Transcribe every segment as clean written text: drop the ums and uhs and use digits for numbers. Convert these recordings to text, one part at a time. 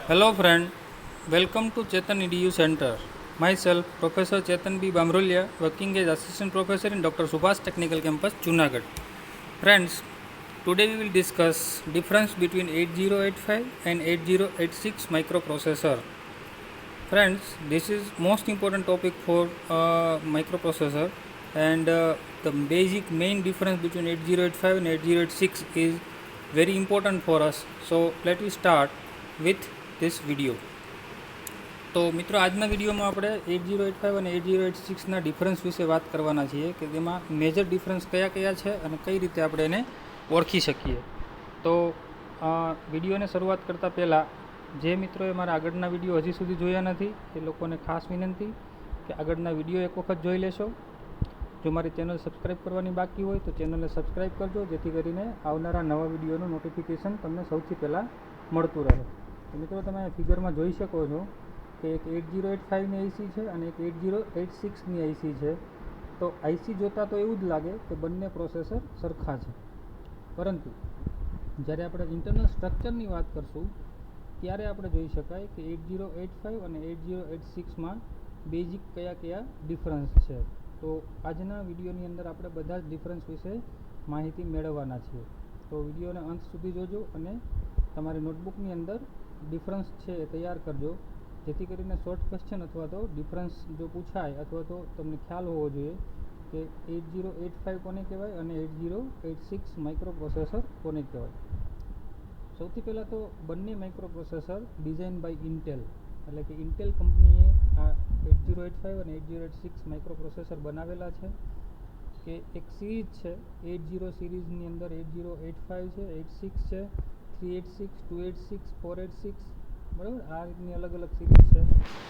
Hello friend, welcome to Chetan EDU Center. Myself, Professor Chetan B. Bamrulia, working as Assistant Professor in Dr. Subhash Technical Campus, Junagadh. Friends, today we will discuss difference between 8085 and 8086 microprocessor. Friends, this is most important topic for microprocessor, and the basic main difference between 8085 and 8086 is very important for us. So let me start with this video. તો મિત્રો આજના વિડીયોમાં આપણે 8085 અને 8086ના difference વિશે વાત કરવાના છીએ કે તેમાં મેજર ડિફરન્સ કયા કયા છે અને કઈ રીતે આપણે એને ઓળખી શકીએ. તો વિડીયોને શરૂઆત કરતાં પહેલાં જે મિત્રોએ મારા આગળના વિડીયો હજી સુધી જોયા નથી એ લોકોને ખાસ વિનંતી કે આગળના વિડીયો એક વખત જોઈ લેશો. જો મારી ચેનલ સબસ્ક્રાઈબ કરવાની બાકી હોય તો ચેનલને સબસ્ક્રાઈબ કરજો, જેથી કરીને આવનારા નવા વિડીયોનું નોટિફિકેશન તમને સૌથી પહેલાં મળતું રહે. તો મિત્રો તમે ફિગરમાં જોઈ શકો છો કે એક 8085ની આઈસી છે અને એક 8086ની આઈસી છે. તો આઈસી જોતાં તો એવું જ લાગે કે બંને પ્રોસેસર સરખા છે, પરંતુ જ્યારે આપણે ઇન્ટરનલ સ્ટ્રક્ચરની વાત કરશું ત્યારે આપણે જોઈ શકાય કે 8085 અને 8086માં બેઝિક કયા કયા ડિફરન્સ છે. તો આજના વિડીયોની અંદર આપણે બધા જ ડિફરન્સ વિશે માહિતી મેળવવાના છીએ. તો વિડીયોને અંત સુધી જોજો અને તમારી નોટબુકની અંદર ડિફરન્સ છે એ તૈયાર કરજો, જેથી કરીને શોર્ટ ક્વેશ્ચન અથવા તો ડિફરન્સ જો પૂછાય અથવા તો તમને ખ્યાલ હોવો જોઈએ કે 8085 કોને કહેવાય અને 8086 માઇક્રોપ્રોસેસર કોને કહેવાય. સૌથી પહેલાં તો બંને માઇક્રોપ્રોસેસર ડિઝાઇન બાય ઇન્ટેલ, એટલે કે ઇન્ટેલ કંપનીએ આ 8085 અને 8086 માઇક્રોપ્રોસેસર બનાવેલા છે. કે એક સિરીઝ છે 80 સિરીઝની અંદર 8085 છે, 86 છે, 386, 286, 486, બરાબર. આ રીતની અલગ અલગ સિરીઝ છે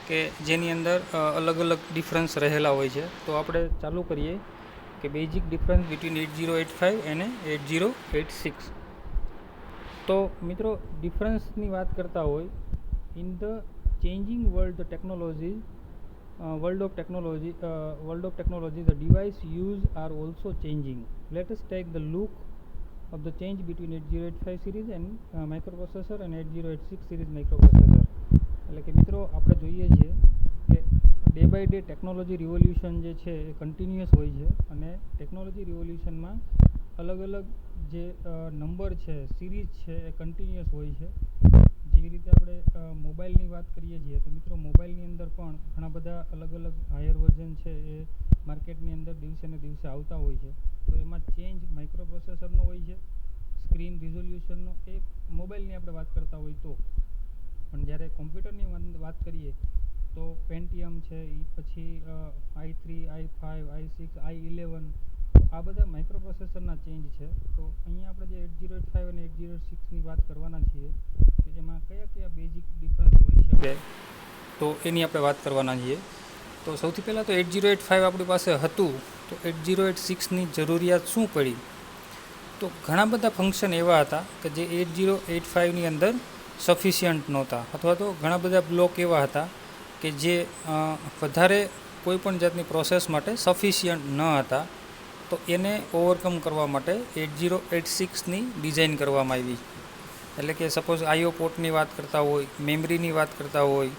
કે જેની અંદર અલગ અલગ ડિફરન્સ રહેલા હોય છે. તો આપણે ચાલુ કરીએ કે બેઝિક ડિફરન્સ બિટવીન 8085 અને 8086. તો મિત્રો ડિફરન્સની વાત કરતા હોય, in the changing world the technology world of technology, the device used are also changing. Let us take the look of the change between 8085 series and microprocessor and 8086 series microprocessor. એટલે કે મિત્રો આપણે જોઈએ છીએ કે day by day technology revolution જે છે એ continuous હોય છે અને ટેકનોલોજી રિવોલ્યુશનમાં અલગ અલગ જે નંબર છે, સિરીઝ છે એ કન્ટિન્યુઅસ હોય છે. જેવી રીતે આપણે મોબાઈલની વાત કરીએ છીએ તો મિત્રો મોબાઈલની અંદર પણ ઘણા બધા અલગ અલગ હાયર વર્ઝન છે એ માર્કેટની અંદર દિવસે ને દિવસે આવતા હોય છે. તો એમાં ચેન્જ માઇક્રોપ્રોસેસરનો હોય છે, સ્ક્રીન રિઝોલ્યુશનનો, એ મોબાઈલની આપણે વાત કરતા હોય તો. પણ જ્યારે કોમ્પ્યુટરની વાત કરીએ તો પેન્ટિયમ છે, એ પછી i3, i5, i6, i11, આ બધા માઇક્રોપ્રોસેસરના ચેન્જ છે. તો અહીંયા આપણે જે 8085 અને 8086ની વાત કરવાના છીએ કે જેમાં કયા કયા બેઝિક ડિફરન્સ હોઈ શકે તો એની આપણે વાત કરવાના છીએ. તો સૌથી પહેલાં તો 8085 આપણી પાસે હતું તો 8086ની જરૂરિયાત શું પડી? તો ઘણા બધા ફંક્શન એવા હતા કે જે 8085ની અંદર સફિશિયન્ટ નહોતા, અથવા તો ઘણા બધા બ્લોક એવા હતા કે જે વધારે કોઈપણ જાતની પ્રોસેસ માટે સફિશિયન્ટ ન હતા. તો એને ઓવરકમ કરવા માટે 8086ની ડિઝાઇન કરવામાં આવી. એટલે કે સપોઝ આઈઓ પોર્ટની વાત કરતા હોય, મેમરીની વાત કરતા હોય,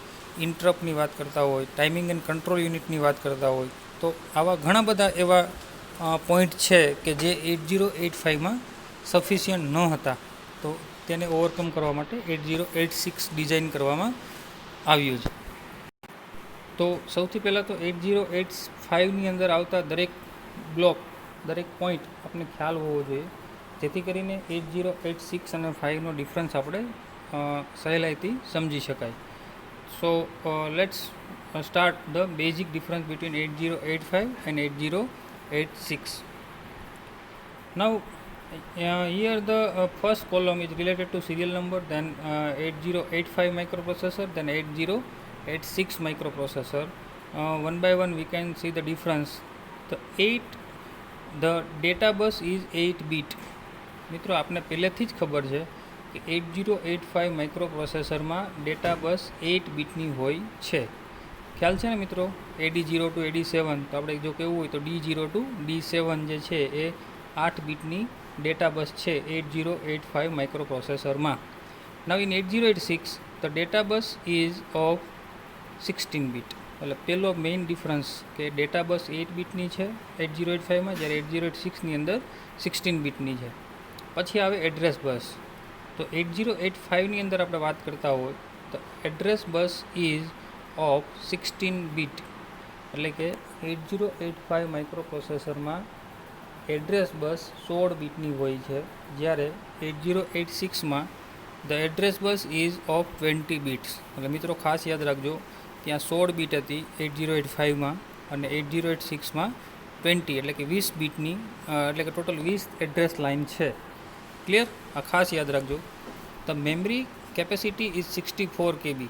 ઇન્ટરપ્ટની વાત કરતા હોય, ટાઈમિંગ એન્ડ કંટ્રોલ યુનિટની વાત કરતા હોય, તો આવા ઘણા બધા એવા પોઈન્ટ છે કે જે 8085માં સફિશિયન્ટ ન હતા. તો તેને ઓવરકમ કરવા માટે 8086 ડિઝાઇન કરવામાં આવ્યું છે. તો સૌથી પહેલાં તો 8085ની અંદર આવતા દરેક બ્લોક, દરેક પોઈન્ટ આપણે ખ્યાલ હોવો જોઈએ, જેથી કરીને 8086 અને 5નો ડિફરન્સ આપણે સહેલાઈથી સમજી શકાય. So let's start the basic difference between 8085 and 8086. Now here the first column is related to serial number, then 8085 microprocessor, then 8086 microprocessor. One by one we can see the difference. The data bus is 8 bit. મિત્રો આપને પહેલેથી જ ખબર છે કે 8085 માઇક્રોપ્રોસેસરમાં data bus 8 બીટની હોય છે. ખ્યાલ છે ને મિત્રો? AD0 to AD7, તો આપણે જો કહેવું હોય તો D0 to D7 જે છે એ 8 બીટની ડેટા બસ છે 8085 માઇક્રોપ્રોસેસરમાં. Now in 8086 the data bus is of 16 bit. એટલે પહેલો મેઇન ડિફરન્સ કે ડેટા બસ 8 બીટની છે 8085માં, જ્યારે 8086ની અંદર 16 બીટની છે. પછી આવે એડ્રેસ બસ. તો 8085ની અંદર આપણે વાત કરતા હોય તો address bus is of 16 bit. એટલે કે 8085 માઇક્રોપ્રોસેસરમાં એડ્રેસ બસ 16 બીટની હોય છે, જ્યારે 8086માં the address bus is of 20 bits. એટલે મિત્રો ખાસ યાદ રાખજો, ત્યાં 16 બીટ હતી 8085માં અને 8086માં 20, એટલે કે 20 બીટની, એટલે કે ટોટલ 20 એડ્રેસ લાઇન છે. ક્લિયર? આ ખાસ યાદ રાખજો. The memory capacity is 64 KB.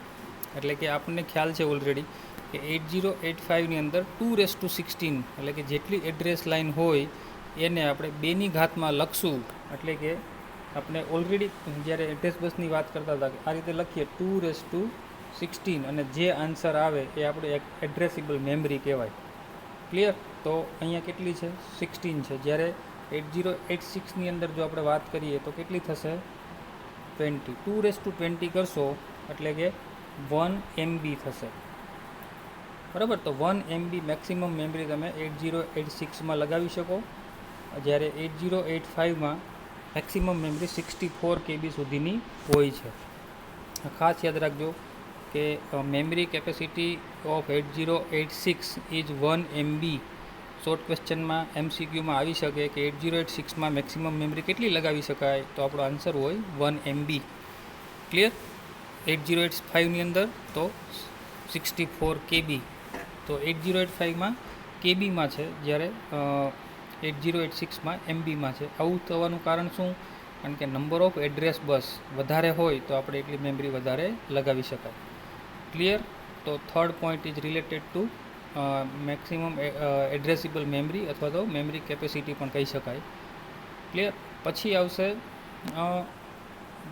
એટલે કે આપણને ખ્યાલ છે ઓલરેડી કે 8085ની અંદર 2:16, એટલે કે જેટલી એડ્રેસ લાઇન હોય એને આપણે 2ની ઘાતમાં લખશું. એટલે કે આપણે ઓલરેડી જ્યારે એડ્રેસ બસની વાત કરતા હતા કે આ રીતે લખીએ 2:16, અને જે આન્સર આવે એ આપણે એડ્રેસિબલ મેમરી કહેવાય. ક્લિયર? તો અહીંયા કેટલી છે? 16 છે. જ્યારે 8086ની અંદર જો આપણે વાત કરીએ તો કેટલી થશે? 20. 2:20 કરશો એટલે કે 1 MB થશે. બરાબર? તો 1 MB મેક્સિમમ મેમરી તમે 8086માં લગાવી શકો, જ્યારે 8085માં મેક્સિમમ મેમરી 64 KB સુધીની હોય છે. ખાસ યાદ રાખજો કે memory capacity of 8086 is 1 MB. Short ક્વેશ્ચનમાં MCQમાં આવી શકે કે 8086માં મેક્સિમમ મેમરી કેટલી લગાવી શકાય? તો આપણો આન્સર હોય 1 MB. ક્લિયર? 8085ની અંદર તો 64 KB. તો 8085માં KBમાં છે, જ્યારે 8086માં MBમાં છે. આવું થવાનું કારણ શું? કારણ કે નંબર ઓફ એડ્રેસ બસ વધારે હોય તો આપણે એટલી મેમરી વધારે લગાવી શકાય. ક્લિયર? તો third point is related to maximum addressable memory, અથવા તો મેમરી કેપેસિટી પણ કહી શકાય. ક્લિયર? પછી આવશે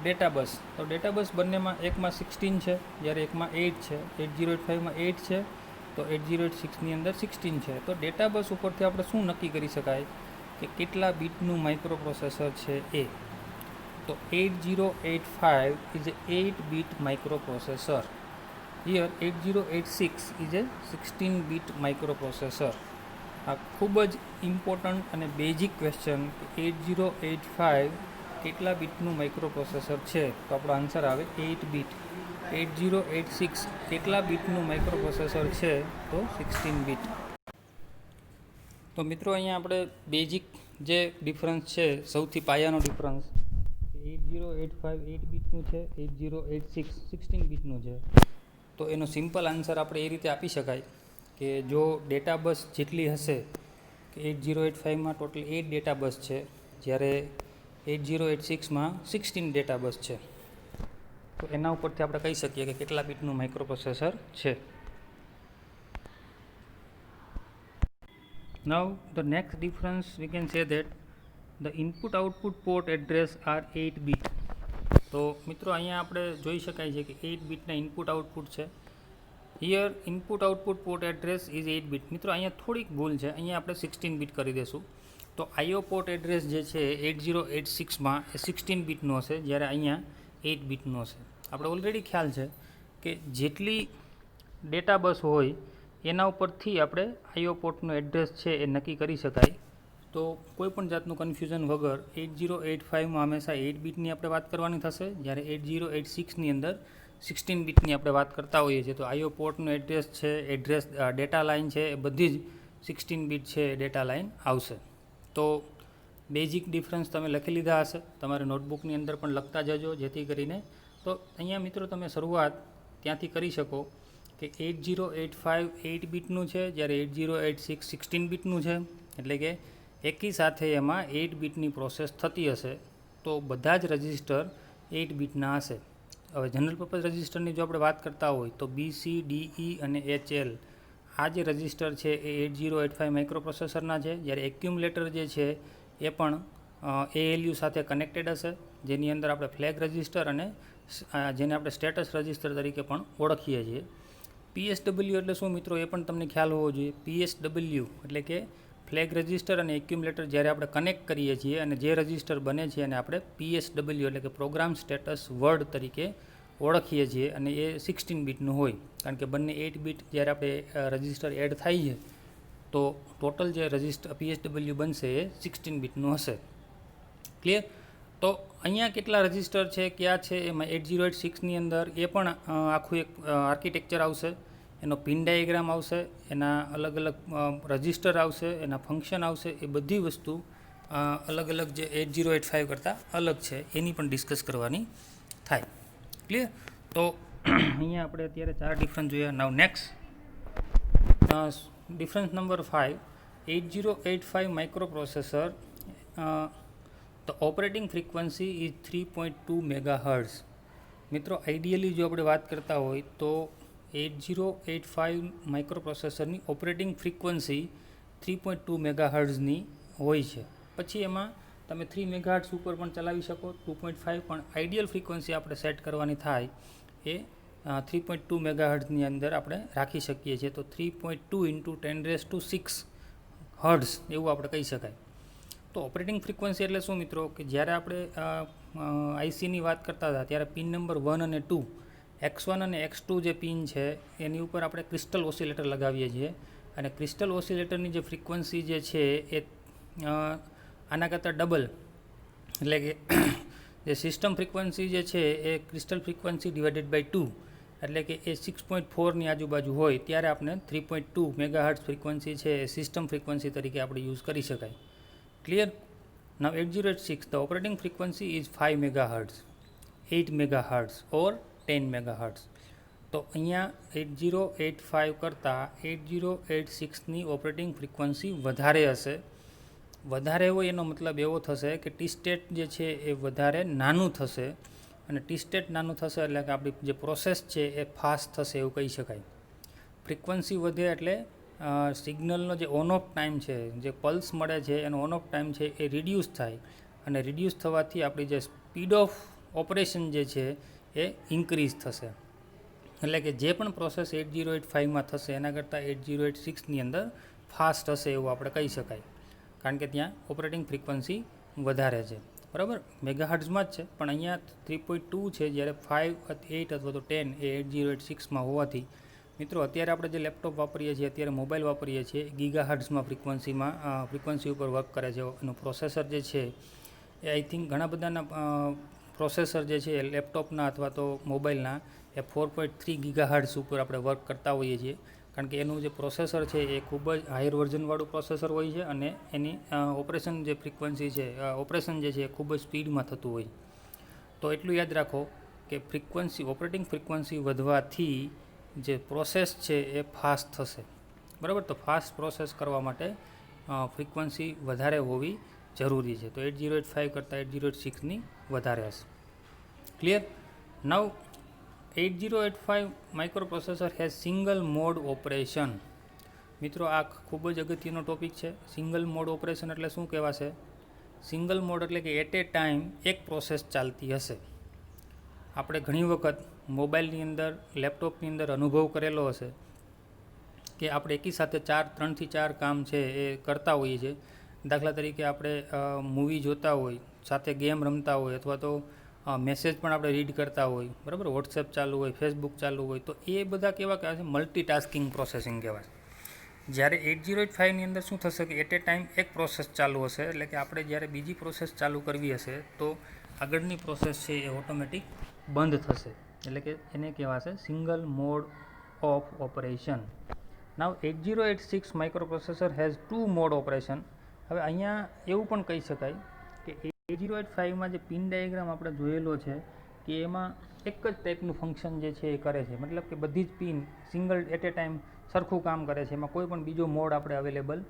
ડેટા બસ. તો ડેટા બસ બંનેમાં એકમાં 16 છે, જ્યારે એકમાં 8 છે. 8085માં 8 છે, તો 8086ની અંદર 16 છે. તો ડેટા બસ ઉપરથી આપણે શું નક્કી કરી શકાય કે કેટલા બીટનું માઇક્રોપ્રોસેસર છે એ? તો 8085 is A 8 bit microprocessor. Here 8086 is A 16 bit microprocessor. આ ખૂબ જ ઇમ્પોર્ટન્ટ અને બેઝિક ક્વેશ્ચન કે 8085 કેટલા બીટનું માઇક્રોપ્રોસેસર છે? તો આપણો આન્સર આવે 8 બીટ. 8086 કેટલા બીટનું માઇક્રોપ્રોસેસર છે? તો 16 બીટ. તો મિત્રો અહીંયા આપણે બેઝિક જે ડિફરન્સ છે, સૌથી પાયાનો ડિફરન્સ, 8085 8 બીટનું છે, 8086 16 બીટનું છે. તો એનો સિમ્પલ આન્સર આપણે એ રીતે આપી શકાય કે જો ડેટા બસ જેટલી હશે કે 8085માં ટોટલ 8 ડેટા બસ છે, જ્યારે 8086માં 16 ડેટા બસ છે. તો એના ઉપરથી આપણે કહી શકીએ કે કેટલા બીટનું માઇક્રોપ્રોસેસર છે. Now the next difference we can say that the input output port address are 8 bit. તો મિત્રો અહીંયા આપણે જોઈ શકાય છે કે 8 બીટના ઇનપુટ આઉટપુટ છે. Here input output port address is 8 bit. મિત્રો અહીંયા થોડીક ભૂલ છે, અહીંયા આપણે 16 બીટ કરી દઈશું. તો આઈઓ પોર્ટ એડ્રેસ જે છે 8086માં એ 16 બીટનો હશે, જ્યારે અહીંયા 8 બીટનો હશે. આપણે ઓલરેડી ખ્યાલ છે કે જેટલી ડેટા બસ હોય એના ઉપરથી આપણે આઈઓ પોર્ટનું એડ્રેસ છે એ નક્કી કરી શકાય. તો કોઈપણ જાતનું કન્ફ્યુઝન વગર 8085માં હંમેશા 8 બીટની આપણે વાત કરવાની થશે, જ્યારે 8086ની અંદર 16 બીટની આપણે વાત કરતા હોઈએ છીએ. તો આઈઓ પોર્ટનું એડ્રેસ છે, ડેટા લાઇન છે, એ બધી જ 16 બીટ છે ડેટા લાઇન આવશે. તો બેઝિક ડિફરન્સ તમે લખી લીધા હશે, તમારે નોટબુકની અંદર પણ લખતા જજો, જેથી કરીને તો અહીંયા મિત્રો તમે શરૂઆત ત્યાંથી કરી શકો કે 8085 8 બીટનું છે, જ્યારે 8086 16 બીટનું છે. એટલે કે એકી સાથે એમાં 8 બીટની પ્રોસેસ થતી હશે, તો બધા જ રજિસ્ટર 8 બીટના હશે. હવે જનરલ પર્પઝ રજિસ્ટરની જો આપણે વાત કરતા હોય તો BCDE અને HL આ જે રજિસ્ટર છે એ 8085 માઇક્રોપ્રોસેસરના છે, જ્યારે એક્યુમ્યુલેટર જે છે એ પણ ALU સાથે કનેક્ટેડ હશે, જેની અંદર આપણે ફ્લેગ રજિસ્ટર અને જેને આપણે સ્ટેટસ રજિસ્ટર તરીકે પણ ઓળખીએ છીએ. PSW એટલે શું મિત્રો, એ પણ તમને ખ્યાલ હોવો જોઈએ. PSW એટલે કે ફ્લેગ રજિસ્ટર અને એક્યુમ્યુલેટર જ્યારે આપણે કનેક્ટ કરીએ છીએ અને જે રજિસ્ટર બને છે એને આપણે PSW એટલે કે પ્રોગ્રામ સ્ટેટસ વર્ડ તરીકે ઓળખીએ છીએ અને એ 16 બીટનું હોય, કારણ કે બંને 8 બીટ જ્યારે આપણે રજિસ્ટર એડ થાય છે તો ટોટલ જે રજિસ્ટર PSW બનશે એ 16 બીટનું હશે. ક્લિયર? તો અહીંયા કેટલા રજિસ્ટર છે, ક્યાં છે, એમાં 8086ની અંદર એ પણ આખું એક આર્કિટેક્ચર આવશે, એનો પિન ડાયાગ્રામ આવશે, એના અલગ અલગ રજિસ્ટર આવશે, એના ફંક્શન આવશે, એ બધી વસ્તુ અલગ અલગ જે 8085 કરતાં અલગ છે એની પણ ડિસ્કસ કરવાની થાય. ક્લિયર? તો અહીંયા આપણે અત્યારે 4 ડિફરન્સ જોયા. Now next difference number 5, 8085 microprocessor the operating frequency is 3.2 megahertz. મિત્રો આઈડિયલી જો આપણે વાત કરતા હોય તો 8085 માઇક્રોપ્રોસેસરની ઓપરેટિંગ ફ્રીક્વન્સી 3.2 મેગાહર્ટ્ઝની હોય છે. પછી એમાં તમે 3 મેગાહર્ટ્ઝ ઉપર પણ ચલાવી શકો, 2.5, પણ આઈડિયલ ફ્રીક્વન્સી આપણે સેટ કરવાની થાય એ 3.2 મેગાહર્ટ્ઝની અંદર આપણે રાખી શકીએ છીએ. તો 3.2 × 10⁶ હર્ટ્ઝ એવું આપણે કહી શકાય. તો ઓપરેટિંગ ફ્રીક્વન્સી એટલે શું મિત્રો, કે જ્યારે આપણે આઈસીની વાત કરતા હતા ત્યારે પિન નંબર 1 અને 2, X1 અને X2 જે પિન છે એની ઉપર આપણે ક્રિસ્ટલ ઓસિલેટર લગાવીએ છીએ, અને ક્રિસ્ટલ ઓસિલેટરની જે ફ્રીક્વન્સી જે છે એ આના કરતાં ડબલ, એટલે કે જે સિસ્ટમ ફ્રીક્વન્સી જે છે એ ક્રિસ્ટલ ફ્રીક્વન્સી ડિવાઇડેડ બાય 2, એટલે કે એ 6.4ની આજુબાજુ હોય ત્યારે આપણે 3.2 મેગાહર્ટ્ઝ ફ્રીક્વન્સી છે એ સિસ્ટમ ફ્રીક્વન્સી તરીકે આપણે યુઝ કરી શકાય. Clear? Now 8086 the operating frequency is 5 megahertz, 8 megahertz or 10 megahertz. તો અહીંયા 8085 કરતાં 8086ની ઓપરેટિંગ ફ્રીક્વન્સી વધારે હશે. વધારે હોય એનો મતલબ એવો થશે કે ટી સ્ટેટ જે છે એ વધારે નાનું થશે, અને ટી સ્ટેટ નાનું થશે એટલે કે આપણી જે પ્રોસેસ છે એ ફાસ્ટ થશે એવું કહી શકાય. ફ્રીક્વન્સી વધે એટલે સિગ્નલનો જે ઓન ઓફ ટાઈમ છે, જે પલ્સ મળે છે એનો ઓન ઓફ ટાઈમ છે એ રિડ્યુસ થાય, અને રિડ્યુસ થવાથી આપણી જે સ્પીડ ઓફ ઓપરેશન જે છે એ ઇન્ક્રીઝ થશે. એટલે કે જે પણ પ્રોસેસ 8085માં થશે એના કરતાં 8086ની અંદર ફાસ્ટ હશે એવું આપણે કહી શકાય, કારણ કે ત્યાં ઓપરેટિંગ ફ્રીક્વન્સી વધારે છે. બરાબર? મેગાહર્ટ્ઝમાં જ છે, પણ અહીંયા 3.2 છે, જ્યારે 5, 8 અથવા તો 10 એ 8086માં હોવાથી મિત્રો અત્યારે આપણે જે લેપટોપ વાપરીએ છીએ, અત્યારે મોબાઈલ વાપરીએ છીએ, ગીગાહર્ટ્ઝમાં ફ્રીક્વન્સી ઉપર વર્ક કરે છે. એનું પ્રોસેસર જે છે એ આઈ થિંક ઘણા બધાના પ્રોસેસર જે છે લેપટોપના અથવા તો મોબાઈલના એ 4.3 ગીગાહર્ટ્ઝ ઉપર આપણે વર્ક કરતા હોઈએ છીએ, કારણ કે એનું જે પ્રોસેસર છે એ ખૂબ જ હાયર વર્ઝનવાળું પ્રોસેસર હોય છે, અને એની ઓપરેશન જે ફ્રીક્વન્સી છે, ઓપરેશન જે છે એ ખૂબ જ સ્પીડમાં થતું હોય. તો એટલું યાદ રાખો કે ઓપરેટિંગ ફ્રીક્વન્સી વધવાથી જે પ્રોસેસ છે એ ફાસ્ટ થશે. બરાબર? તો ફાસ્ટ પ્રોસેસ કરવા માટે ફ્રીક્વન્સી વધારે હોવી જરૂરી છે. તો 8085 કરતાં 8086ની વધારે હશે. Clear? Now 8085 microprocessor has single mode operation. મિત્રો આ ખૂબ જ અગત્યનો ટોપિક છે. સિંગલ મોડ ઓપરેશન એટલે શું કહેવાશે? સિંગલ મોડ એટલે કે એટ એ ટાઈમ એક પ્રોસેસ ચાલતી હશે. આપણે ઘણી વખત મોબાઈલની અંદર, લેપટોપની અંદર અનુભવ કરેલો હશે કે આપણે એકી સાથે 3 થી 4 કામ છે એ કરતા હોઈએ છીએ. દાખલા તરીકે આપણે મૂવી જોતા હોય, સાથે ગેમ રમતા હોય, અથવા તો મેસેજ પણ આપણે રીડ કરતા હોય, બરાબર, વોટ્સએપ ચાલુ હોય, ફેસબુક ચાલુ હોય, તો એ બધા કેવા કહેવાય છે? મલ્ટીટાસ્કિંગ પ્રોસેસિંગ કહેવાય. જ્યારે 8085ની અંદર શું થશે કે એટ એ ટાઈમ એક પ્રોસેસ ચાલુ હશે, એટલે કે આપણે જ્યારે બીજી પ્રોસેસ ચાલુ કરવી હશે તો આગળની પ્રોસેસ છે એ ઓટોમેટિક બંધ થશે, એટલે કે એને કહેવાશે single mode of operation. Now 8086 microprocessor has 2 mode operation. હવે અહીંયા એવું પણ કહી શકાય કે 8085માં જે પિન ડાયાગ્રામ આપણે જોયેલો છે કે એમાં એક જ ટાઈપનું ફંક્શન જે છે એ કરે છે, મતલબ કે બધી જ pin single at a time સરખું કામ કરે છે, એમાં કોઈ પણ બીજો મોડ આપણે અવેલેબલ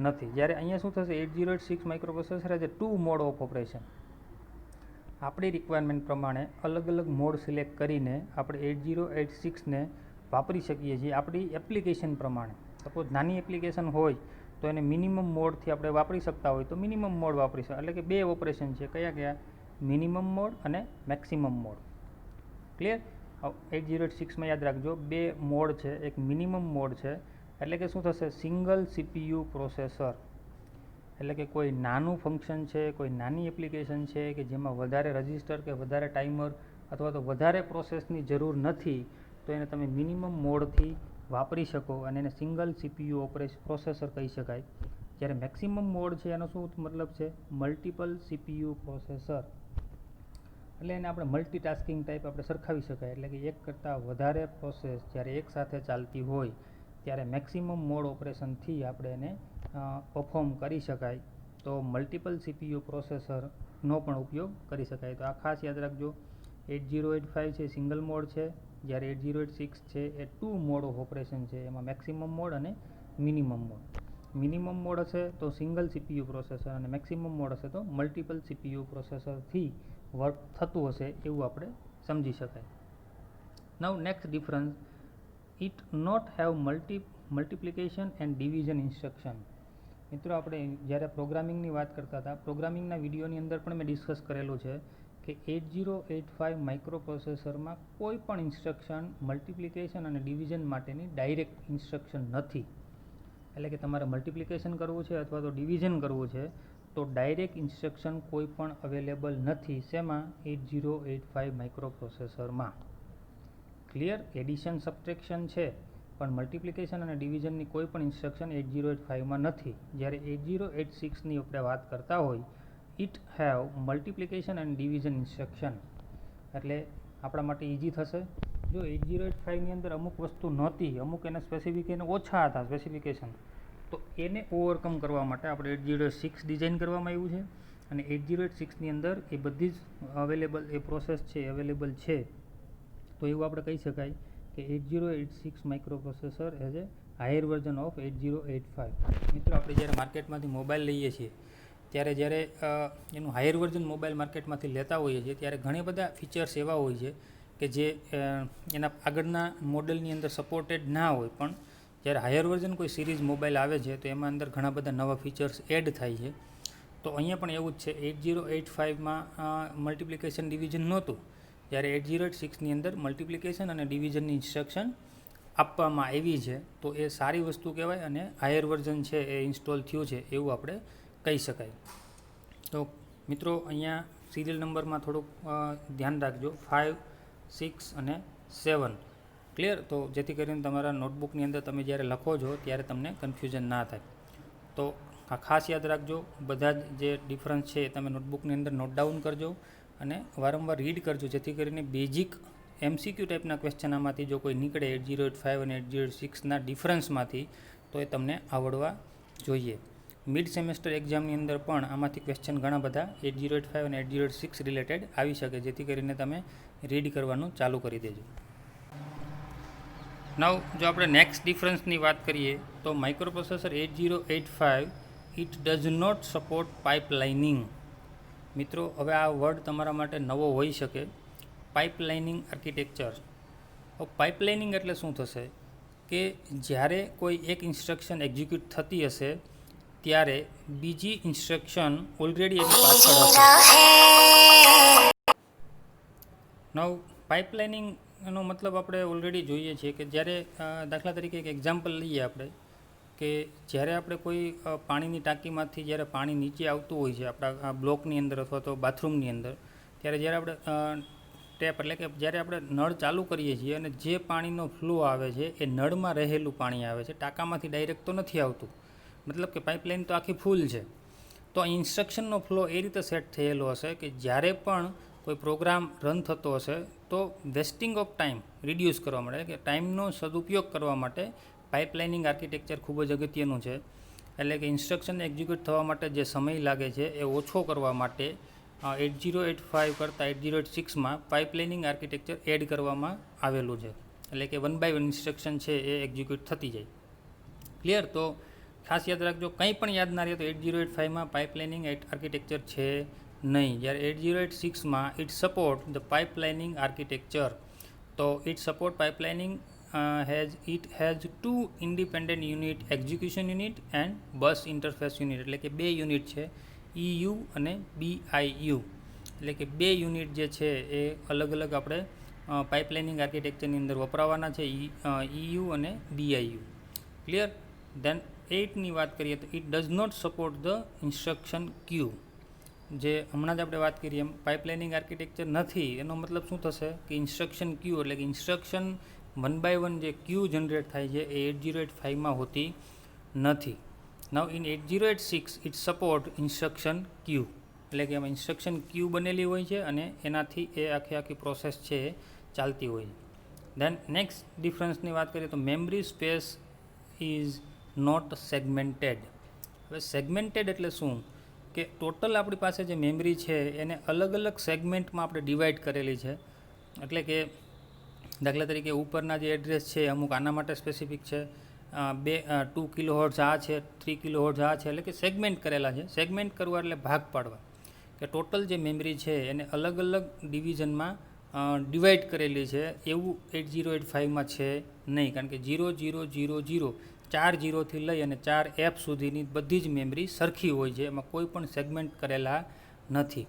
નથી. જ્યારે અહીંયા શું થશે? 8086 microprocessor has 2 mode of operation. આપણી રિક્વાયરમેન્ટ પ્રમાણે અલગ અલગ મોડ સિલેક્ટ કરીને આપણે 8086ને વાપરી શકીએ છીએ આપણી એપ્લિકેશન પ્રમાણે. સપોઝ નાની એપ્લિકેશન હોય તો એને મિનિમમ મોડથી આપણે વાપરી શકતા હોય તો મિનિમમ મોડ વાપરી શકીએ, એટલે કે 2 ઓપરેશન છે. કયા? મિનિમમ મોડ અને મેક્સિમમ મોડ. ક્લિયર? 8086માં યાદ રાખજો 2 મોડ છે. એક મિનિમમ મોડ છે, એટલે કે શું થશે? સિંગલ CPU પ્રોસેસર, એટલે કે કોઈ નાનું ફંક્શન છે, કોઈ નાની એપ્લિકેશન છે કે જેમાં વધારે રજિસ્ટર કે વધારે ટાઈમર અથવા તો વધારે પ્રોસેસની જરૂર નથી તો એને તમે મિનિમમ મોડથી વાપરી શકો અને એને સિંગલ CPU પ્રોસેસર કહી શકાય. જ્યારે મેક્સિમમ મોડ છે એનો શું મતલબ છે? Multiple CPU processor. એટલે એને આપણે મલ્ટીટાસ્કિંગ ટાઈપ આપણે સરખાવી શકાય. એટલે કે એક કરતાં વધારે પ્રોસેસ જ્યારે એકસાથે ચાલતી હોય ત્યારે મેક્સિમમ મોડ ઓપરેશનથી આપણે એને પરફોર્મ કરી શકાય. તો મલ્ટિપલ CPU પ્રોસેસરનો પણ ઉપયોગ કરી શકાય. તો આ ખાસ યાદ રાખજો. 8085 છે સિંગલ મોડ છે, જ્યારે 8086 છે એ 2 મોડ ઓફ ઓપરેશન છે. એમાં મેક્સિમમ મોડ અને મિનિમમ મોડ. મિનિમમ મોડ હશે તો સિંગલ CPU પ્રોસેસર અને મેક્સિમમ મોડ હશે તો મલ્ટિપલ CPU પ્રોસેસરથી વર્ક થતું હશે એવું આપણે સમજી શકાય. Now next difference, it not have multiplication and division instruction. મિત્રો આપણે જ્યારે પ્રોગ્રામિંગની વાત કરતા હતા, પ્રોગ્રામિંગના વિડીયોની અંદર પણ મેં ડિસ્કસ કરેલું છે કે 8085 માઇક્રો પ્રોસેસરમાં કોઈ પણ ઇન્સ્ટ્રક્શન મલ્ટિપ્લિકેશન અને ડિવિઝન માટેની ડાયરેક્ટ ઇન્સ્ટ્રક્શન નથી. એટલે કે તમારે મલ્ટિપ્લિકેશન કરવું છે અથવા તો ડિવિઝન કરવું છે તો ડાયરેક્ટ ઇન્સ્ટ્રક્શન કોઈ પણ અવેલેબલ નથી. શેમાં? 8085 માઇક્રો પ્રોસેસરમાં. ક્લિયર? એડિશન સબટ્રેક્શન છે પણ મલ્ટિપ્લિકેશન અને ડિવિઝનની કોઈ પણ ઇન્સ્ટ્રક્શન 8085માં નથી. જ્યારે 8086ની આપણે વાત કરતા હોય, it have multiplication and division instruction. એટલે આપણા માટે ઇઝી થશે. જો 8085ની અંદર અમુક વસ્તુ નહોતી, અમુક એના ઓછા હતા સ્પેસિફિકેશન, તો એને ઓવરકમ કરવા માટે આપણે 8086 ડિઝાઇન કરવામાં આવ્યું છે અને 8086ની અંદર એ બધી જ એ પ્રોસેસ છે અવેલેબલ છે. તો એવું આપણે કહી શકાય કે 8086 micro processor as a higher version of 8085. મિત્રો આપણે જ્યારે માર્કેટમાંથી મોબાઈલ લઈએ છીએ જ્યારે એનું હાયર વર્ઝન મોબાઈલ માર્કેટમાંથી લેતા હોઈએ છીએ ત્યારે ઘણા બધા ફીચર્સ એવા હોય છે કે જે એના આગળના મોડલની અંદર સપોર્ટેડ ના હોય, પણ જ્યારે હાયર વર્ઝન કોઈ સિરીઝ મોબાઈલ આવે છે તો એમાં અંદર ઘણા બધા નવા ફીચર્સ એડ થાય છે. તો અહીંયા પણ એવું જ છે. 8085માં મલ્ટિપ્લિકેશન ડિવિઝન નહોતું, જ્યારે 8086ની અંદર મલ્ટિપ્લિકેશન અને ડિવિઝનની ઇન્સ્ટ્રક્શન આપવામાં આવી છે. તો એ સારી વસ્તુ કહેવાય અને હાયર વર્ઝન છે એ ઇન્સ્ટોલ થયું છે એવું આપણે કહી શકાય. તો મિત્રો અહીંયા સિરિયલ નંબરમાં થોડુંક ધ્યાન રાખજો, 5, 6 અને 7. ક્લિયર? તો જેથી કરીને તમારા નોટબુકની અંદર તમે જ્યારે લખો છો ત્યારે તમને કન્ફ્યુઝન ના થાય. તો આ ખાસ યાદ રાખજો. બધા જ જે ડિફરન્સ છે એ તમે નોટબુકની અંદર નોટ ડાઉન કરજો અને વારંવાર રીડ કરજો, જેથી કરીને બેઝિક MCQ ટાઈપના ક્વેશ્ચન આમાંથી જો કોઈ નીકળે 8085 અને 8086ના ડિફરન્સમાંથી તો એ તમને આવડવા જોઈએ. મિડ સેમેસ્ટર એક્ઝામની અંદર પણ આમાંથી ક્વેશ્ચન ઘણા બધા 8085 અને 8086 રિલેટેડ આવી શકે, જેથી કરીને તમે રીડ કરવાનું ચાલુ કરી દેજો. નાઉ જો આપણે નેક્સ્ટ ડિફરન્સની વાત કરીએ તો microprocessor 8085 it does not support pipelining. મિત્રો હવે આ વર્ડ તમારા માટે નવો હોઈ શકે, પાઇપલાઇનિંગ આર્કિટેક્ચર. પાઇપલાઇનિંગ એટલે શું થશે કે જ્યારે કોઈ એક ઇન્સ્ટ્રક્શન એક્ઝિક્યુટ થતી હશે ત્યારે બીજી ઇન્સ્ટ્રક્શન ઓલરેડી એની પાછળ હશે. નવ પાઇપલાઇનિંગ એનો મતલબ આપણે ઓલરેડી જોઈએ છીએ કે જ્યારે દાખલા તરીકે એક એક્ઝામ્પલ લઈએ આપણે કે જ્યારે આપણે કોઈ પાણીની ટાંકીમાંથી જ્યારે પાણી નીચે આવતું હોય છે આપણા બ્લોકની અંદર અથવા તો બાથરૂમની અંદર, ત્યારે જ્યારે આપણે ટેપ એટલે કે જ્યારે આપણે નળ ચાલુ કરીએ છીએ અને જે પાણીનો ફ્લો આવે છે એ નળમાં રહેલું પાણી આવે છે, ટાંકામાંથી ડાયરેક્ટ તો નથી આવતું. મતલબ કે પાઇપલાઇન તો આખી ફૂલ છે. તો આ ઇન્સ્ટ્રક્શનનો ફ્લો એ રીતે સેટ થયેલો હશે કે જ્યારે પણ કોઈ પ્રોગ્રામ રન થતો હશે તો વેસ્ટિંગ ઓફ ટાઈમ રિડ્યુસ કરવા માટે, કે ટાઈમનો સદુપયોગ કરવા માટે પાઇપલાઇનિંગ આર્કિટેક્ચર ખૂબ જ અગત્યનું છે. એટલે કે ઇન્સ્ટ્રક્શન એક્ઝિક્યુટ થવા માટે જે સમય લાગે છે એ ઓછો કરવા માટે 8085 કરતાં 8086માં પાઇપલાઇનિંગ આર્કિટેક્ચર એડ કરવામાં આવેલું છે. એટલે કે 1 by 1 ઇન્સ્ટ્રક્શન છે એ એક્ઝિક્યુટ થતી જાય. ક્લિયર? તો ખાસ યાદ રાખજો, કંઈ પણ યાદ ના રહે તો 8085માં પાઇપલાઇનિંગ આર્કિટેક્ચર છે નહીં. જ્યારે 8086માં it support the pipelining architecture. તો it support pipelining it has two independent unit, execution unit and bus interface unit. એટલે કે બે યુનિટ છે, EU અને BIU. એટલે કે બે યુનિટ જે છે એ અલગ અલગ આપણે પાઇપલાઇનિંગ આર્કિટેક્ચરની અંદર વપરાવાના છે, EU અને BIU. ક્લિયર? ધેન 8ની વાત કરીએ તો it does not support the instruction queue. જે હમણાં જ આપણે વાત કરીએ એમ પાઇપલાઇનિંગ આર્કિટેક્ચર નથી, એનો મતલબ શું થશે કે ઇન્સ્ટ્રક્શન ક્યુ એટલે કે ઇન્સ્ટ્રક્શન 1 by 1 જે ક્યુ જનરેટ થાય છે એ 8085માં હોતી નથી. નાવ in 8086 it support instruction queue, એટલે કે એમાં ઇન્સ્ટ્રક્શન ક્યુ બનેલી હોય છે અને એનાથી એ આખી પ્રોસેસ છે એ ચાલતી હોય છે. દેન નેક્સ્ટ ડિફરન્સની વાત કરીએ તો મેમરી સ્પેસ ઇઝ નોટ સેગમેન્ટેડ. હવે સેગમેન્ટેડ એટલે શું કે ટોટલ આપણી પાસે જે મેમરી છે એને અલગ અલગ સેગમેન્ટમાં આપણે ડિવાઈડ કરેલી છે. એટલે કે દાખલા તરીકે ઉપરના જે એડ્રેસ છે અમુક આના માટે સ્પેસિફિક છે, 2 કિલોહર્ટ્ઝ આ છે, 3 કિલોહર્ટ્ઝ આ છે, એટલે કે સેગમેન્ટ કરેલા છે. સેગમેન્ટ કરવા એટલે ભાગ પાડવા, કે ટોટલ જે મેમરી છે એને અલગ અલગ ડિવિઝનમાં ડિવાઈડ કરેલી છે. એવું 8085માં છે નહીં, કારણ કે 0000 4 0થી લઈ અને 4 F સુધીની બધી જ મેમરી સરખી હોય છે, એમાં કોઈ પણ સેગમેન્ટ કરેલા નથી.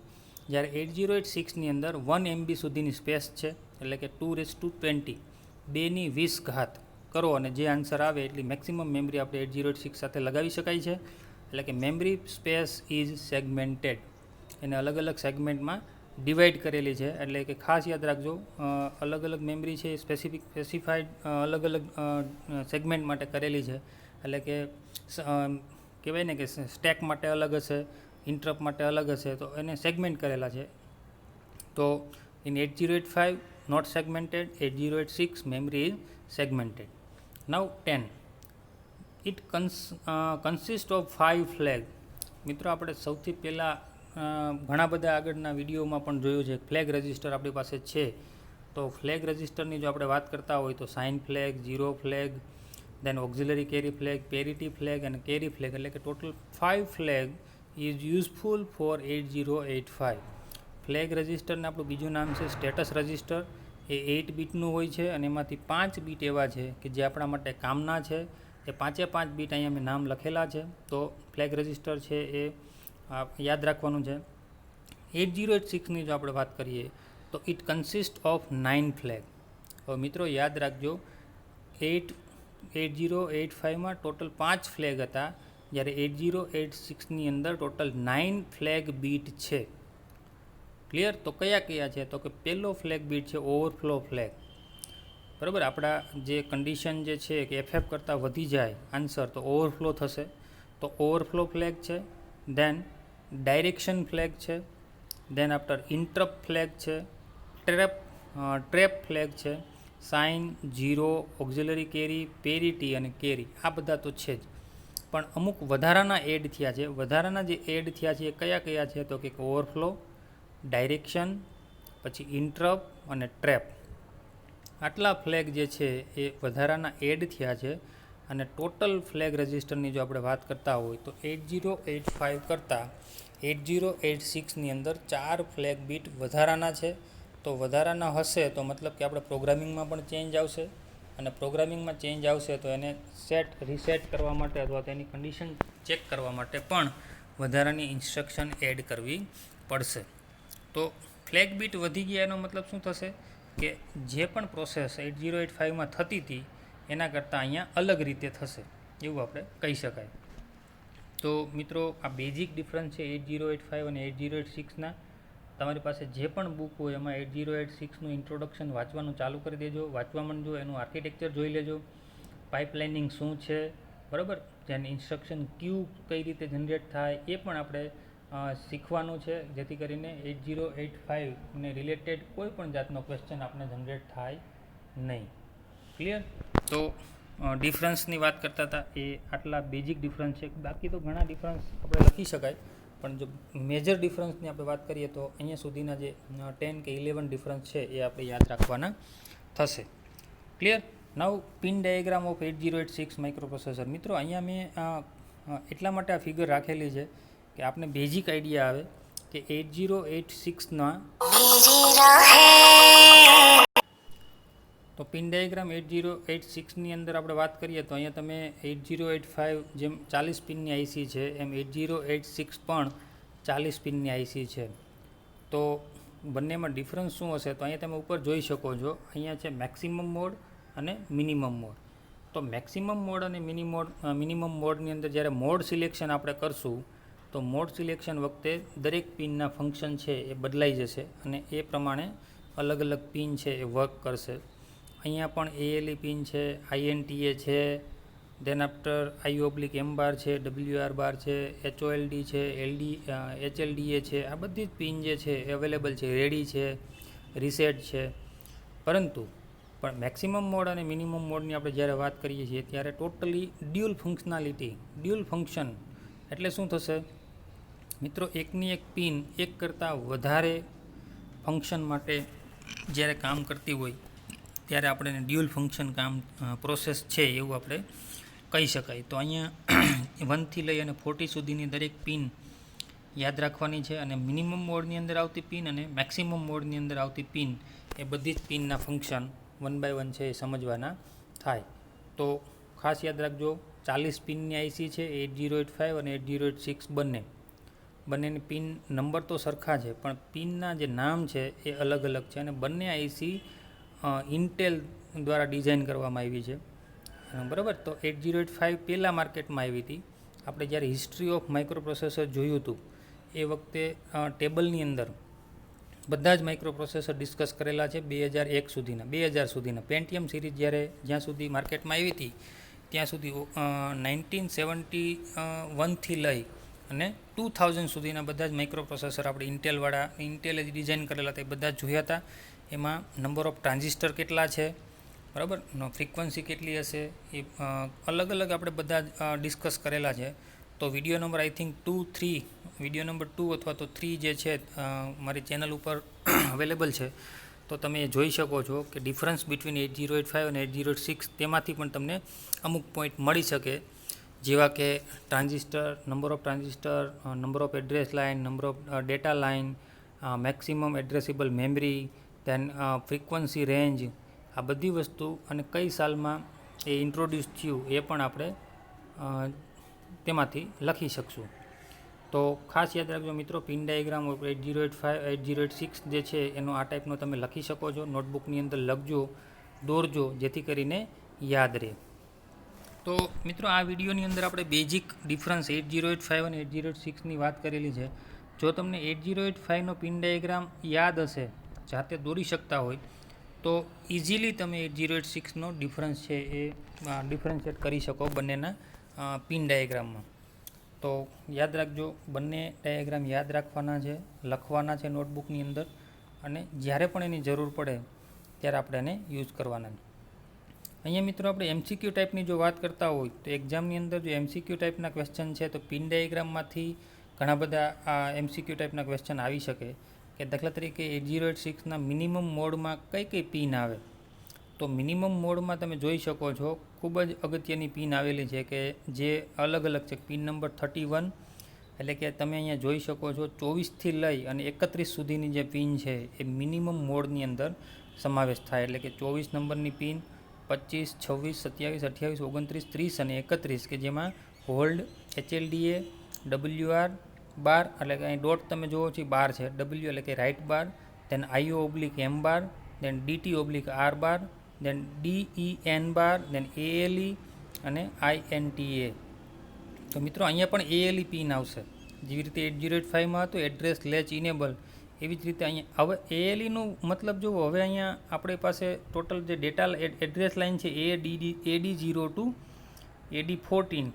જ્યારે 8086ની અંદર 1 MB સુધીની સ્પેસ છે, એટલે કે 220 220 કરો અને જે આન્સર આવે એટલી મેક્સિમમ મેમરી આપણે 8086 સાથે લગાવી શકાય છે. એટલે કે મેમરી સ્પેસ ઇઝ સેગમેન્ટેડ, એને અલગ અલગ સેગમેન્ટમાં ડિવાઈડ કરેલી છે. એટલે કે ખાસ યાદ રાખજો, અલગ અલગ મેમરી છે એ સ્પેસિફાઈડ અલગ અલગ સેગમેન્ટ માટે કરેલી છે. એટલે કે કહેવાય ને કે સ્ટેક માટે અલગ હશે, ઇન્ટરપ્ટ માટે અલગ હશે, તો એને સેગમેન્ટ કરેલા છે. તો in 8085 not segmented, 8086 memory is segmented. Now 10 it consist of 5 flag. મિત્રો આપણે સૌથી પહેલાં ઘણા બધા આગળના વિડીયોમાં પણ જોયું છે, ફ્લેગ રજિસ્ટર આપણી પાસે છે. તો ફ્લેગ રજિસ્ટરની જો આપણે વાત કરતા હોય તો sign flag, zero flag, then auxiliary carry flag, parity flag અને કેરી ફ્લેગ, એટલે કે total 5 flag is useful for 8085. Flag રજિસ્ટરને આપણું બીજું નામ છે સ્ટેટસ રજિસ્ટર. એ 8 બીટનું હોય છે અને એમાંથી 5 બીટ એવા છે કે જે આપણા માટે કામના છે. એ 5 બીટ અહીંયા મેં નામ લખેલા છે. તો ફ્લેગ રજિસ્ટર છે એ યાદ રાખવાનું છે. 8086ની જો આપણે વાત કરીએ તો ઇટ કન્સિસ્ટ ઓફ 9 ફ્લેગ. હવે મિત્રો યાદ રાખજો, 8085માં ટોટલ 5 ફ્લેગ હતા, જ્યારે 8086ની અંદર ટોટલ 9 ફ્લેગ બીટ છે. ક્લિયર? તો કયા કયા છે? તો કે પહેલો ફ્લેગ બીટ છે ઓવરફ્લો ફ્લેગ. બરાબર, આપણા જે કન્ડિશન જે છે કે FF કરતાં વધી જાય આન્સર તો ઓવરફ્લો થશે, તો ઓવરફ્લો ફ્લેગ છે. દેન ડાયરેક્શન ફ્લેગ છે. દેન આફ્ટર ઇન્ટરપ્ટ ફ્લેગ છે, ટ્રેપ ફ્લેગ છે, sign, zero, auxiliary carry, parity અને કેરી. આ બધા તો છે જ, પણ અમુક વધારાના એડ થયા છે. વધારાના જે એડ થયા છે એ કયા કયા છે? તો કે ઓવરફ્લો, ડાયરેક્શન, પછી ઇન્ટરપ્ટ અને ટ્રેપ. આટલા ફ્લેગ જે છે એ વધારાના એડ થયા છે. અને ટોટલ ફ્લેગ રજિસ્ટરની જો આપણે વાત કરતા હોય તો 8085 કરતાં 8086ની અંદર 4 ફ્લેગ બીટ વધારાના છે. તો વધારાના હશે તો મતલબ કે આપણે પ્રોગ્રામિંગમાં પણ ચેન્જ આવશે, અને પ્રોગ્રામિંગમાં ચેન્જ આવશે તો એને રીસેટ કરવા માટે અથવા તેની કન્ડિશન ચેક કરવા માટે પણ વધારાની ઇન્સ્ટ્રક્શન એડ કરવી પડશે. તો ફ્લેગ બીટ વધી ગયા એનો મતલબ શું થશે કે જે પણ પ્રોસેસ 8085માં થતી હતી એના કરતાં અહીંયા અલગ રીતે થશે, એવું આપણે કહી શકાય. તો મિત્રો આ બેઝિક ડિફરન્સ છે 8085 અને 8086ના. તમારી પાસે જે પણ બુક હોય એમાં 8086નું ઇન્ટ્રોડક્શન વાંચવાનું ચાલુ કરી દેજો, વાંચવા માંડજો, એનું આર્કિટેક્ચર જોઈ લેજો, પાઇપલાઇનિંગ શું છે, બરાબર, જેની ઇન્સ્ટ્રક્શન ક્યુ કઈ રીતે જનરેટ થાય એ પણ આપણે શીખવાનું છે, જેથી કરીને 8085ને રિલેટેડ કોઈ પણ જાતનો ક્વેશ્ચન આપણે જનરેટ થાય નહીં. ક્લિયર? તો ડિફરન્સની વાત કરતા હતા એ આટલા બેઝિક ડિફરન્સ છે. બાકી તો ઘણા ડિફરન્સ આપણે લખી શકાય, પણ જો મેજર ડિફરન્સની આપણે વાત કરીએ તો અહીંયા સુધીના જે 10 કે 11 ડિફરન્સ છે એ આપણે યાદ રાખવાના થશે. Clear? Now pin diagram of 8086 microprocessor. મિત્રો અહીંયા મેં એટલા માટે આ ફિગર રાખેલી છે કે આપને બેઝિક આઈડિયા આવે કે 8086ના તો પિન ડાયાગ્રામ 8086ની અંદર આપણે વાત કરીએ તો અહીંયા તમે 8085 જેમ 40 પિનની આઈસી છે એમ 8086 પણ 40 પિનની આઈસી છે. તો બંનેમાં ડિફરન્સ શું હશે? તો અહીંયા તમે ઉપર જોઈ શકો છો, અહીંયા છે મેક્સિમમ મોડ અને મિનિમમ મોડ. તો મેક્સિમમ મોડ અને મિનિમમ મોડની અંદર જ્યારે મોડ સિલેક્શન આપણે કરશું તો તો મોડ સિલેક્શન વખતે દરેક પિનના ફંક્શન છે એ બદલાઈ જશે અને એ પ્રમાણે અલગ અલગ પિન છે એ વર્ક કરશે. અહીંયા પણ ALE પિન છે, INTA છે, દેન આફ્ટર I/M બાર છે, WR બાર છે, HOLD છે, HLDA છે. આ બધી જ પિન જે છે એ અવેલેબલ છે, રેડી છે, રીસેટ છે. પરંતુ મેક્સિમમ મોડ અને મિનિમમ મોડની આપણે જ્યારે વાત કરીએ છીએ ત્યારે totally dual functionality, dual function એટલે શું થશે મિત્રો, એકની એક પિન એક કરતાં વધારે ફંક્શન માટે જ્યારે કામ કરતી હોય ત્યારે આપણે એને ડ્યુઅલ ફંક્શન કામ પ્રોસેસ છે એવું આપણે કહી શકાય. તો અહીંયા 1 થી લઈ અને 40 સુધીની દરેક પિન યાદ રાખવાની છે અને મિનિમમ મોડની અંદર આવતી પિન અને મેક્સિમમ મોડની અંદર આવતી પિન એ બધી જ પિનના ફંક્શન 1 by 1 છે એ સમજવાના થાય. તો ખાસ યાદ રાખજો, 40 પિનની IC છે, 8085 અને 8086 બંનેની પિન નંબર તો સરખા છે પણ પિનના જે નામ છે એ અલગ અલગ છે અને બંને IC ઇન્ટેલ દ્વારા ડિઝાઇન કરવામાં આવી છે, બરાબર. તો 8085 પહેલાં માર્કેટમાં આવી હતી. આપણે જ્યારે હિસ્ટ્રી ઓફ માઇક્રો પ્રોસેસર જોયું હતું એ વખતે ટેબલની અંદર બધા જ માઇક્રો પ્રોસેસર ડિસ્કસ કરેલા છે 2000 સુધીના. પેન્ટિયમ સિરીઝ જ્યાં સુધી માર્કેટમાં આવી હતી ત્યાં સુધી 1971થી લઈ અને 2000 સુધીના બધા જ માઇક્રો પ્રોસેસર આપણે ઇન્ટેલે જ ડિઝાઇન કરેલા હતા, એ બધા જ જોયા હતા. એમાં નંબર ઓફ ટ્રાન્ઝિસ્ટર કેટલા છે, બરાબર, ફ્રીક્વન્સી કેટલી હશે, એ અલગ અલગ આપણે બધા ડિસ્કસ કરેલા છે. તો વિડીયો નંબર આઈ થિંક 2 અથવા તો 3 જે છે મારી ચેનલ ઉપર અવેલેબલ છે. તો તમે એ જોઈ શકો છો કે ડિફરન્સ બિટવીન 8085 અને 8086 તેમાંથી પણ તમને અમુક પોઈન્ટ મળી શકે, જેવા કે transistor, number of address line, number of data line, maximum addressable memory, then frequency range, આ બધી વસ્તુ અને કઈ સાલમાં એ ઇન્ટ્રોડ્યુસ થયું એ પણ આપણે તેમાંથી લખી શકશું. તો ખાસ યાદ રાખજો મિત્રો, પિન ડાયાગ્રામ 8085, 8086 જે છે એનો આ ટાઈપનો તમે લખી શકો છો. નોટબુકની અંદર લખજો, દોરજો, જેથી કરીને યાદ રહે. તો મિત્રો આ વિડીયોની અંદર આપણે બેઝિક ડિફરન્સ 8085 અને 8086ની વાત કરેલી છે. જો તમને 8085નો પિન ડાયાગ્રામ યાદ હશે, જાતે દોરી શકતા હોય, તો ઇઝીલી તમે 8086નો ડિફરન્સ છે એ ડિફરન્શિએટ કરી શકો બંનેના પિન ડાયાગ્રામમાં. તો યાદ રાખજો, બંને ડાયાગ્રામ યાદ રાખવાના છે, લખવાના છે નોટબુકની અંદર, અને જ્યારે પણ એની જરૂર પડે ત્યારે આપણે એને યુઝ કરવાના છે. અહીંયા મિત્રો આપણે MCQ ટાઈપની જો વાત કરતા હોય તો એક્ઝામની અંદર જો MCQ ટાઈપના ક્વેશ્ચન છે તો પિન ડાયાગ્રામમાંથી ઘણા બધા MCQ ટાઈપના ક્વેશ્ચન આવી શકે. કે દાખલા તરીકે 8086ના મિનિમમ મોડમાં કઈ પિન આવે, તો મિનિમમ મોડમાં તમે જોઈ શકો છો ખૂબ જ અગત્યની પિન આવેલી છે કે જે અલગ અલગ છે. પિન નંબર 31 એટલે કે તમે અહીંયા જોઈ શકો છો 24થી લઈ અને 31 સુધીની જે પિન છે એ મિનિમમ મોડની અંદર સમાવેશ થાય. એટલે કે 24 નંબરની પિન, 25, 26, 27, 28, 29, 30 અને 31 કે જેમાં હોલ્ડ, HLDA, WR બાર એટલે કે અહીં ડોટ તમે જોવો છો બાર છે, W એટલે કે રાઇટ બાર, દેન IO/M બાર, દેન DT/R બાર, દેન DEN બાર, દેન ALE અને INTA. તો મિત્રો અહીંયા પણ ALE પિન આવશે, જેવી રીતે 8085માં હતું એડ્રેસ લેચ ઇનેબલ, એવી જ રીતે અહીંયા હવે ALEનું મતલબ જુઓ. હવે અહીંયા આપણી પાસે ટોટલ જે ડેટા એડ્રેસ લાઇન છે AD0 to AD14,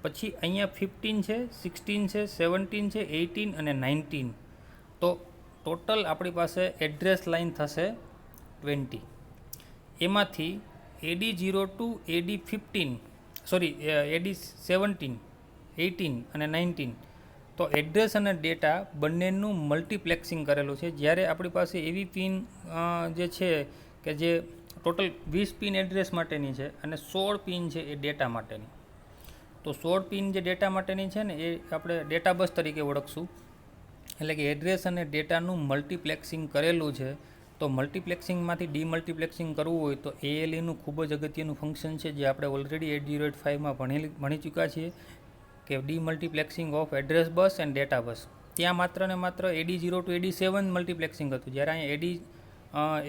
પછી અહીંયા 15 છે, 16 છે, 17 છે, 18 અને 19. તો ટોટલ આપણી પાસે એડ્રેસ લાઇન થશે 20. એમાંથી AD0 to AD15 AD17, 18 અને 19 તો એડ્રેસ અને ડેટા બંનેનું મલ્ટીપ્લેક્સિંગ કરેલું છે. જ્યારે આપણી પાસે એવી પિન જે છે કે જે ટોટલ 20 પિન એડ્રેસ માટેની છે અને 16 પિન છે એ ડેટા માટેની. તો 16 પિન જે ડેટા માટેની છે ને એ આપણે ડેટા બસ તરીકે ઓળખશું. એટલે કે એડ્રેસ અને ડેટાનું મલ્ટીપ્લેક્સિંગ કરેલું છે. તો મલ્ટીપ્લેક્સિંગમાંથી ડીમલ્ટીપ્લેક્સિંગ કરવું હોય તો ALEનું ખૂબ જ અગત્યનું ફંક્શન છે, જે આપણે ઓલરેડી 8085માં ભણી ચૂક્યા છીએ કે demultiplexing of address bus and data bus. ત્યાં માત્ર ને માત્ર AD0 to AD7 મલ્ટીપ્લેક્સિંગ હતું, જ્યારે અહીંયા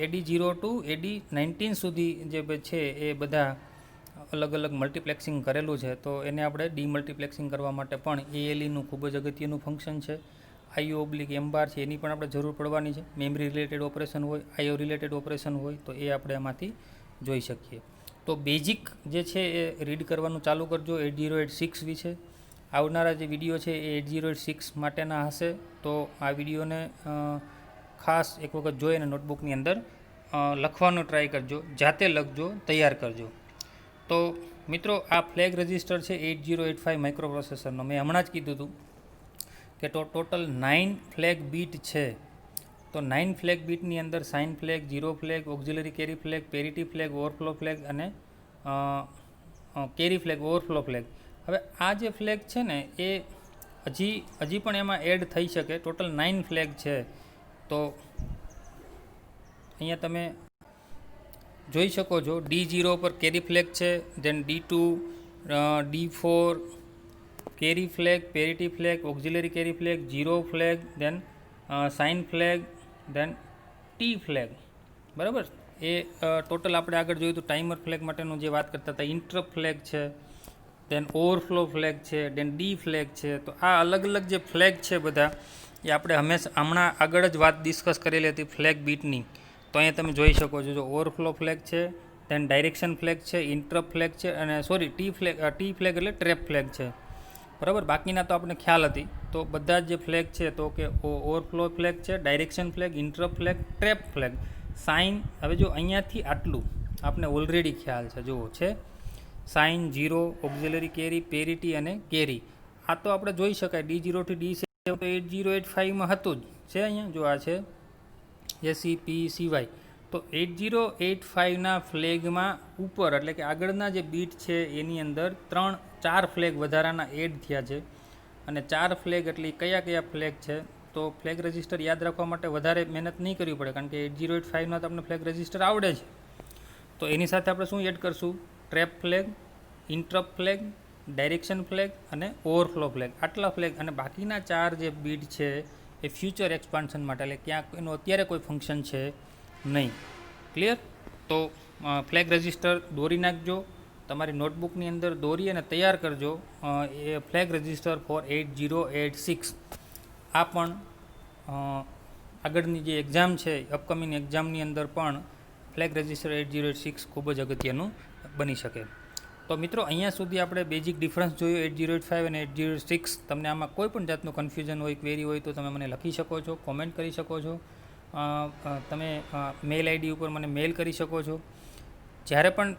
AD0 to AD19 સુધી જે છે એ બધા અલગ અલગ મલ્ટીપ્લેક્સિંગ કરેલું છે, તો એને આપણે ડીમલ્ટીપ્લેક્સિંગ કરવા માટે પણ ALEનું ખૂબ જ અગત્યનું ફંક્શન છે. IO/M છે એની પણ આપણે જરૂર પડવાની છે. મેમરી રિલેટેડ ઓપરેશન હોય, IO રિલેટેડ ઓપરેશન હોય તો એ આપણે એમાંથી જોઈ શકીએ. તો બેઝિક જે છે એ રીડ કરવાનું ચાલુ કરજો 8086 વિશે. આવનારા જે વિડીયો છે એ 8086 માટેના હશે, તો આ વિડીયોને ખાસ એક વખત જોઈ અને નોટબુકની અંદર લખવાનો ટ્રાય કરજો, જાતે લખજો, તૈયાર કરજો. તો મિત્રો, આ ફ્લેગ રજિસ્ટર છે 8085 માઇક્રોપ્રોસેસરનો. મેં હમણાં જ કીધું હતું કે ટોટલ 9 ફ્લેગ બીટ છે. તો 9 ફ્લેગ બીટની અંદર sign flag, zero flag, auxiliary carry flag, parity flag, overflow flag અને કેરી ફ્લેગ, ઓવરફ્લો ફ્લેગ. હવે આ જે ફ્લેગ છે ને એ હજી પણ એમાં એડ થઈ શકે. ટોટલ 9 ફ્લેગ છે. તો અહીંયા તમે જોઈ શકો છો D0 પર કેરી ફ્લેગ છે, then D2, D4 carry flag, parity flag, auxiliary carry flag, zero flag, then sign flag, then T flag. બરાબર, એ ટોટલ આપણે આગળ જોયું તો ટાઈમર ફ્લેગ માટેનું જે વાત કરતા હતા, ઇન્ટરપ્ટ ફ્લેગ છે, ધેન ઓવરફ્લો ફ્લેગ છે, ધેન ડી ફ્લેગ છે. તો આ અલગ અલગ જે ફ્લેગ છે બધા એ આપણે હમણાં આગળ જ વાત ડિસ્કસ કરેલી હતી ફ્લેગ બીટની. તો અહીંયા તમે જોઈ શકો છો, જો ઓવરફ્લો ફ્લેગ છે, ધેન ડાયરેક્શન ફ્લેગ છે, ઇન્ટરપ્ટ ફ્લેગ છે, અને ટી ફ્લેગ એટલે ટ્રેપ ફ્લેગ છે. બરાબર, બાકીના તો આપણે ખ્યાલ હતી. તો બધા જ જે ફ્લેગ છે, તો કે ઓવરફ્લો ફ્લેગ છે, direction flag, interrupt flag, trap flag, sign. હવે જો અહીંયાથી આટલું આપણે ઓલરેડી ખ્યાલ છે, જુઓ છે sign, zero, auxiliary carry, parity અને કેરી. આ તો આપણે જોઈ શકાય D0 થી D7 તો 8085માં હતું જ છે. અહીંયા જો આ છે SEPCY. તો 8085ના ફ્લેગમાં ઉપર એટલે કે આગળના જે બીટ છે એની અંદર 4 ફ્લેગ વધારાના એડ થયા છે. અને 4 ફ્લેગ એટલે કયા ફ્લેગ છે? તો ફ્લેગ રજિસ્ટર યાદ રાખવા માટે વધારે મહેનત નહીં કરવી પડે, કારણ કે 8085માં તો આપણે ફ્લેગ રજિસ્ટર આવડે છે. તો એની સાથે આપણે શું એડ કરશું? Trap flag, interrupt flag, direction flag અને ઓવરફ્લો ફ્લેગ. આટલા ફ્લેગ અને બાકીના 4 જે બીટ છે એ ફ્યુચર એક્સપાન્શન માટે, એટલે ક્યાંક એનું અત્યારે કોઈ ફંક્શન છે નહીં. ક્લિયર? તો ફ્લેગ રજિસ્ટર દોરી નાખજો, તમારી નોટબુકની અંદર દોરી અને તૈયાર કરજો એ ફ્લેગ રજિસ્ટર ફોર 8086. આ પણ આગળની જે એક્ઝામ છે, અપકમિંગ એક્ઝામની અંદર પણ ફ્લેગ રજિસ્ટર 8086 ખૂબ જ અગત્યનું બની શકે. તો મિત્રો, અહીંયા સુધી આપણે બેઝિક ડિફરન્સ જોયો 8085 અને 8086. તમને આમાં કોઈ પણ જાતનું કન્ફ્યુઝન હોય, ક્વેરી હોય તો તમે મને લખી શકો છો, કોમેન્ટ કરી શકો છો, તમે મેલ આઈડી ઉપર મને મેલ કરી શકો છો. જ્યારે પણ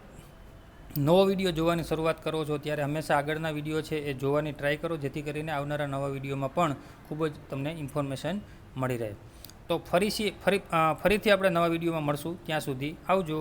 નવો વિડીયો જોવાની શરૂઆત કરો છો ત્યારે હંમેશા આગળના વિડીયો છે એ જોવાની ટ્રાય કરો, જેથી કરીને આવનારા નવા વિડીયોમાં પણ ખૂબ જ તમને ઇન્ફોર્મેશન મળી રહે. તો ફરીથી આપણે નવા વિડીયોમાં મળશું. ત્યાં સુધી આવજો.